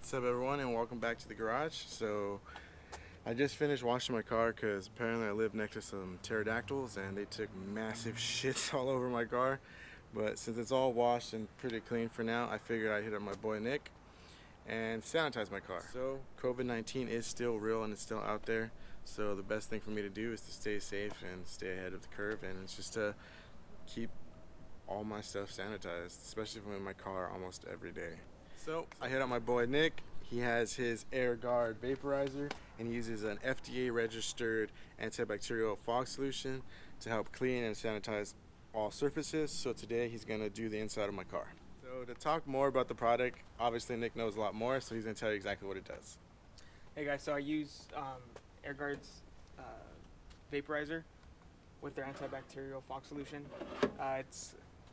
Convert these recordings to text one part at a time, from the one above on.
What's up, everyone, and welcome back to the garage. So I just finished washing my car because apparently I live next to some pterodactyls and they took massive shits all over my car. But since it's all washed and pretty clean for now, I figured I'd hit up my boy Nick and sanitize my car. So COVID-19 is still real and it's still out there, so the best thing for me to do is to stay safe and stay ahead of the curve, and it's just to keep all my stuff sanitized, especially if I'm in my car almost every day. So I hit up my boy Nick. He has his AirGuard Vaporizer and he uses an FDA registered antibacterial fog solution to help clean and sanitize all surfaces. So today he's gonna do the inside of my car. So to talk more about the product, obviously Nick knows a lot more, so he's gonna tell you exactly what it does. Hey guys, so I use AirGuard's vaporizer with their antibacterial fog solution.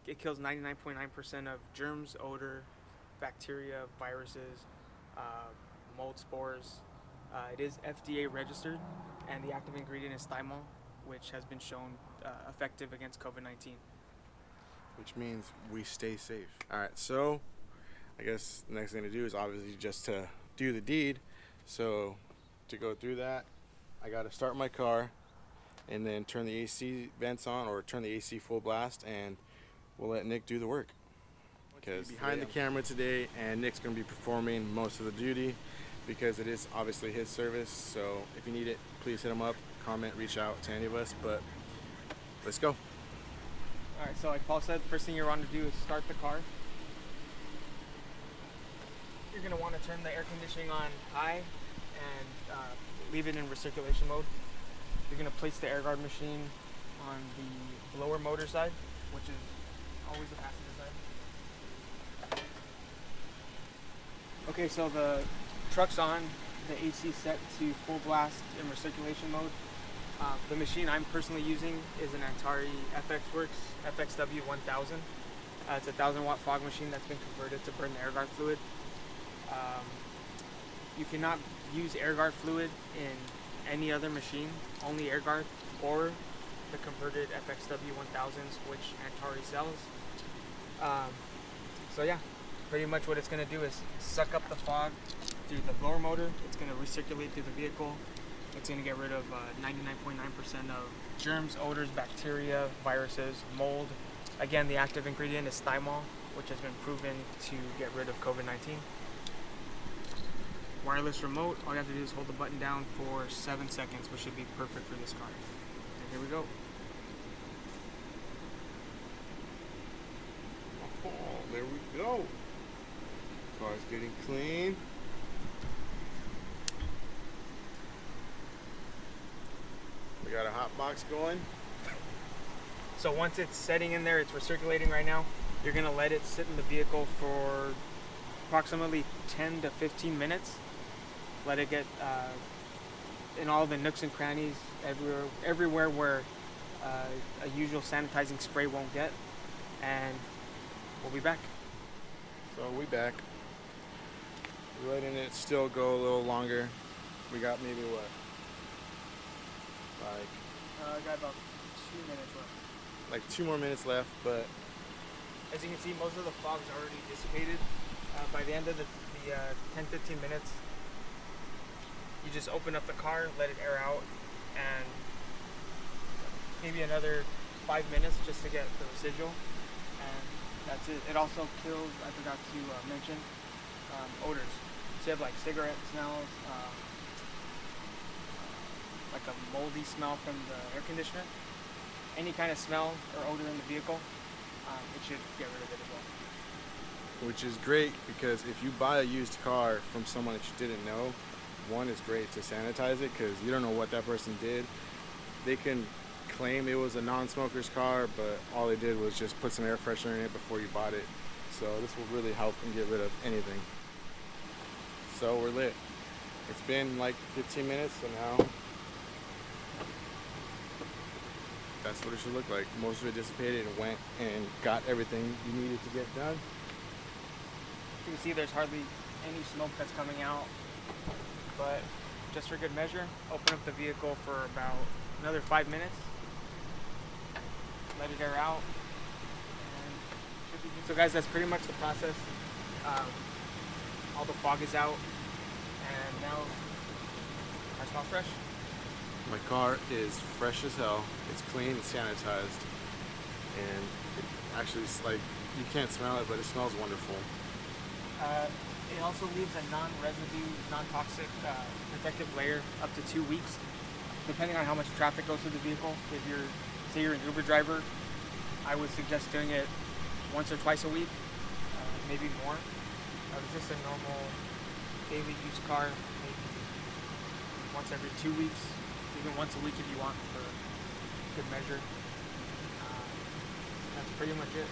It kills 99.9% of germs, odor, bacteria, viruses, mold spores. It is FDA registered, and the active ingredient is thymol, which has been shown effective against COVID-19. Which means we stay safe. Alright, so I guess the next thing to do is obviously just to do the deed. So to go through that, I gotta start my car and then turn the AC vents on, or turn the AC full blast, and we'll let Nick do the work. Because behind the camera today, and Nick's going to be performing most of the duty because it is obviously his service. So if you need it, please hit him up, comment, reach out to any of us. But let's go. Alright, so like Paul said, first thing you want to do is start the car. You're going to want to turn the air conditioning on high and leave it in recirculation mode. You're going to place the AirGuard machine on the blower motor side, which is always the passenger side. Okay, so the truck's on, the AC set to full blast in recirculation mode. The machine I'm personally using is an Atari FXWorks FXW 1000. It's a 1000 watt fog machine that's been converted to burn the AirGuard fluid. You cannot use AirGuard fluid in any other machine, only AirGuard or the converted FXW 1000s, which Atari sells. So yeah, pretty much what it's going to do is suck up the fog through the blower motor. It's going to recirculate through the vehicle. It's going to get rid of 99.9% of germs, odors, bacteria, viruses, mold. Again, the active ingredient is thymol, which has been proven to get rid of COVID-19. Wireless remote, all you have to do is hold the button down for 7 seconds, which should be perfect for this car. And here we go. Oh, there we go. Car's getting clean. We got a hot box going. So once it's setting in there, it's recirculating right now. You're gonna let it sit in the vehicle for approximately 10 to 15 minutes. Let it get in all the nooks and crannies, everywhere where a usual sanitizing spray won't get, and we'll be back. So we back. We're letting it still go a little longer. We got maybe what? I got about 2 minutes left. Like 2 more minutes left, but as you can see, most of the fog's already dissipated. By the end of the 10-15 minutes, you just open up the car, let it air out, and maybe another 5 minutes just to get the residual, and that's it. It also kills, I forgot to mention, odors. So you have like cigarette smells, like a moldy smell from the air conditioner. Any kind of smell or odor in the vehicle, it should get rid of it as well. which is great because if you buy a used car from someone that you didn't know, one, is great to sanitize it because you don't know what that person did. They can claim it was a non-smoker's car, but all they did was just put some air freshener in it before you bought it. So this will really help and get rid of anything. So we're lit. It's been like 15 minutes, so now that's what it should look like. Most of it dissipated and went and got everything you needed to get done. You can see there's hardly any smoke that's coming out, but just for good measure, open up the vehicle for about another 5 minutes, let it air out, and should be good. So guys, that's pretty much the process. All all the fog is out, and now I smell fresh. My car is fresh as hell. It's clean, it's sanitized, and it actually, like, you can't smell it, but it smells wonderful. It also leaves a non-residue, non-toxic protective layer up to 2 weeks, depending on how much traffic goes through the vehicle. If you're, say you're an Uber driver, I would suggest doing it once or twice a week, maybe more. Just a normal daily use car, maybe once every 2 weeks, even once a week if you want for good measure. That's pretty much it.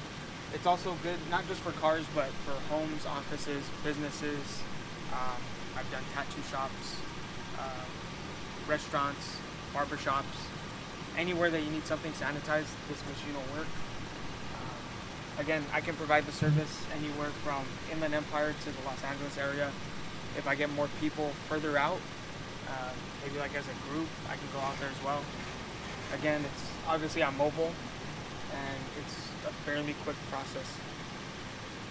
It's also good not just for cars, but for homes, offices, businesses. I've done tattoo shops, restaurants, barbershops. Anywhere that you need something sanitized, this machine will work. Again, I can provide the service anywhere from Inland Empire to the Los Angeles area. If I get more people further out, maybe like as a group, I can go out there as well. Again, it's obviously I'm mobile, and it's a fairly quick process.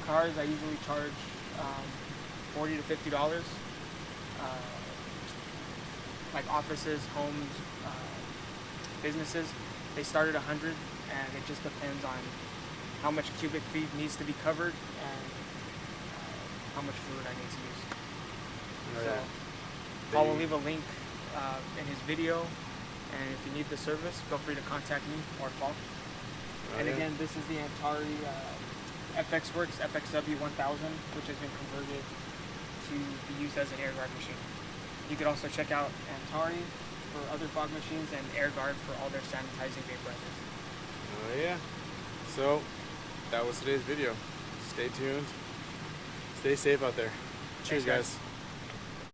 Cars, I usually charge $40 to $50. Like offices, homes, businesses, they start at $100, and it just depends on how much cubic feet needs to be covered and how much fluid I need to use. So Paul will leave a link in his video, and if you need the service, feel free to contact me or Paul. And again, this is the Antari FXWorks FXW 1000, which has been converted to be used as an AirGuard machine. You could also check out Antari for other fog machines and AirGuard for all their sanitizing vaporizers. Oh yeah. So that was today's video. Stay tuned. Stay safe out there. Cheers, Thanks, guys.